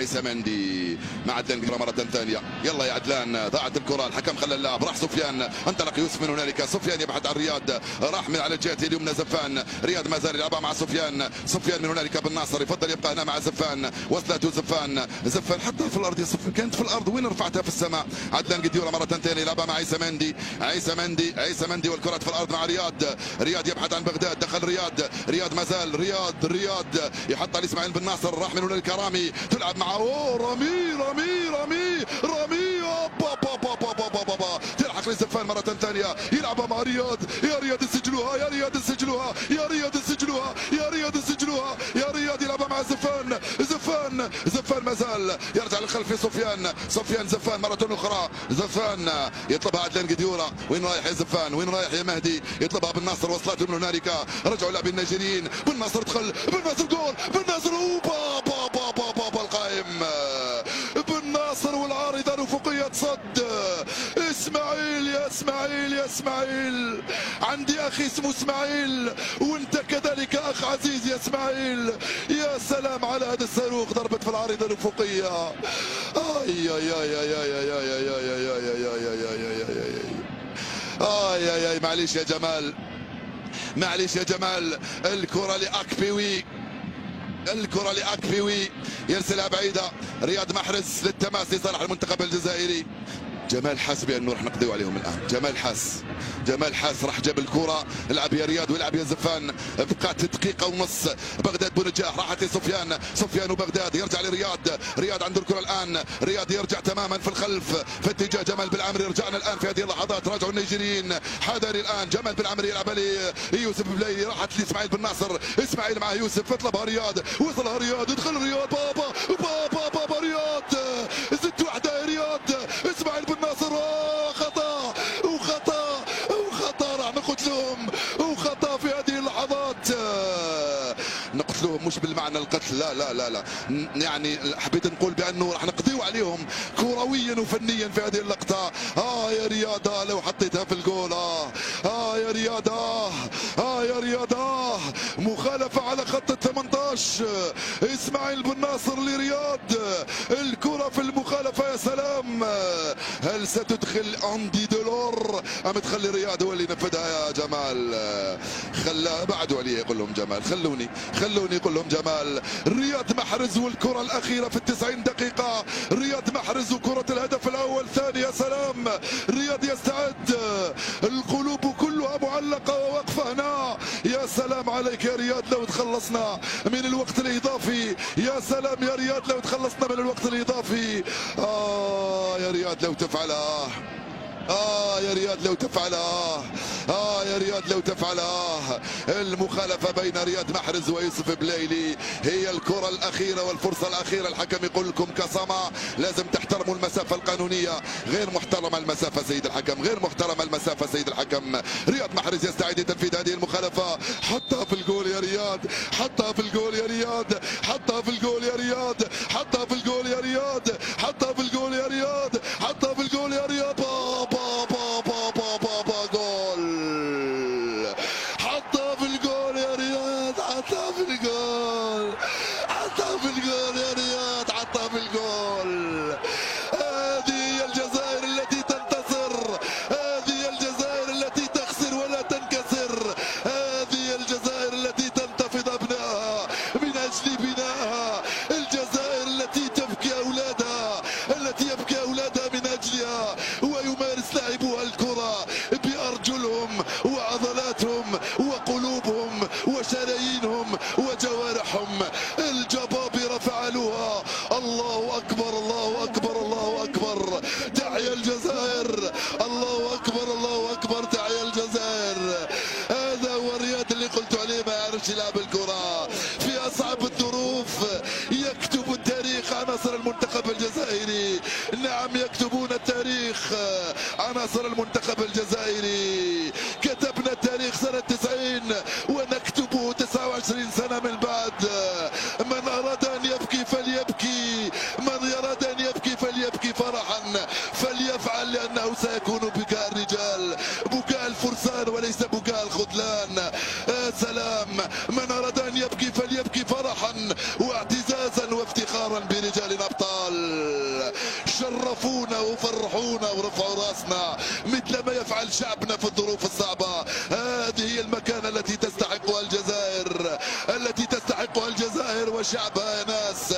عيسى مندي مع عدلان مرة ثانية. يلا يا عدلان، ضاعت الكرة، الحكم خلى اللعب، راح سفيان، انطلق يوسف من هنالك، سفيان يبحث عن رياض، راح من على الجهة اليمنى زفان، رياض ما زال يلعبها مع سفيان، سفيان من هنالك بن ناصر يفضل يبقى هنا مع زفان، وصلته زفان، زفان حطها في الارض يا سفيان، كانت في الارض وين رفعتها في السماء. عدلان قديوره مرة ثانية يلعبها مع عيسى مندي، عيسى مندي والكرة في الارض مع رياض، رياض يبحث عن بغداد، دخل رياض ما زال رياض يحطها لاسماعيل بن ناصر، راح من هنالك رامي، تلعب معه رامي تلحق لزفان مرة ثانية، يلعبها مع رياض، يا رياض سجلوها، يا رياض يلعبها مع زفان ما زال يرجع للخلف سفيان زفان مرة أخرى، زفان يطلبها عدلان قديورة، وين رايح يا زفان، وين رايح يا مهدي، يطلبها بن ناصر، وصلته من هنالك، رجعوا لاعبين النيجيريين، بن ناصر دخل، بن ناصر جول، بن ناصر بابا القائم، بن ناصر والعارضة الأفقية تصد. يا اسماعيل عندي اخي اسمه اسماعيل، وانت كذلك اخ عزيز يا اسماعيل، يا سلام على هذا الصاروخ، ضربت في العارضة الأفقية. معليش يا جمال، الكرة لأكبيوي، يرسلها بعيدة، رياض محرز للتماس لصالح المنتخب الجزائري. جمال حاس بانه راح نقضيو عليهم الان، جمال حاس راح جاب الكره، العب يا رياض والعب يا زفان، بقات دقيقه ونص، بغداد بونجاح راحت لسفيان وبغداد، يرجع رياض عنده الكره الان، رياض يرجع تماما في الخلف في اتجاه جمال بالعمري. رجعنا الان في هذه اللحظات، راجعوا النيجيريين، حذري الان، جمال بالعمري يلعب ليوسف بليلي، راحت لاسماعيل بن ناصر، اسماعيل مع يوسف، اطلبها رياض، وصلها رياض، ادخل رياض، بابا رياض، زدت واحده يا رياض، اسماعيل بن ناصر، خطا راح نقتلهم، وخطا في هذه اللحظات، نقتلوهم مش بالمعنى القتل، لا يعني حبيت نقول بانه راح نقضيو عليهم كرويا وفنيا في هذه اللقطه. يا رياض لو حطيتها في الجول، يا رياض مخالفه على خط ال 18، اسماعيل بن ناصر لرياض، الكره في المخالفه، يا سلام، هل ستدخل اندي دولور ام تخلي رياض هو اللي ينفذها يا جمال؟ خلى بعدوا عليه، يقول لهم جمال، خلوني يقول لهم جمال. رياض محرز والكره الاخيره في ال90 دقيقه، رياض محرز وكره الهدف الاول ثاني، يا سلام، رياض يستعد، القلوب كلها معلقه وواقفه هنا، يا سلام عليك يا رياض لو تخلصنا من الوقت الاضافي، يا سلام يا رياض لو تخلصنا من الوقت الاضافي، يا رياض لو تفعلها، يا رياض لو تفعلها، المخالفة بين رياض محرز ويوسف بليلي هي الكرة الأخيرة والفرصة الأخيرة، الحكم يقول لكم كصمة، لازم تحترموا المسافة القانونية، غير محترمة المسافة سيد الحكم، رياض محرز يستعد لتنفيذ هذه المخالفة، حطها في الجول يا رياض، حطها في الجول يا رياض، هذه الجزائر التي تنتصر، هذه الجزائر التي تخسر ولا تنكسر، هذه الجزائر التي تنتفض أبنائها من أجل بنائها، الجزائر التي تبكي أولادها، من أجلها، ويمارس لاعبوها الكرة بأرجلهم وعضلاتهم وقلوبهم وشرايينهم وجوارحهم، الجبابرة فعلوها. الله أكبر، تحيا الجزائر، الله أكبر، تحيا الجزائر. هذا هو الرياض اللي قلت عليه، ما يعرفش يلعب الكرة في أصعب الظروف، يكتب التاريخ عناصر المنتخب الجزائري، نعم يكتبون التاريخ عناصر المنتخب الجزائري، كتبنا التاريخ سنة 90 ونكتبه 29 سنة من بعد. من أراد أن يبكي فليبكي، من أراد أن يبكي فليبكي فرحا فليفعل، لأنه سيكون بكاء الرجال، بكاء الفرسان وليس بكاء الخذلان. سلام، من أراد أن يبكي فليبكي فرحا واعتزازا وافتخارا برجال رجال أبطال، شرفونا وفرحونا ورفعوا راسنا مثل ما يفعل شعبنا في الظروف الصعبة. هذه هي المكانة التي تستحقها الجزائر، التي تستحقها الجزائر وشعبها يا ناس.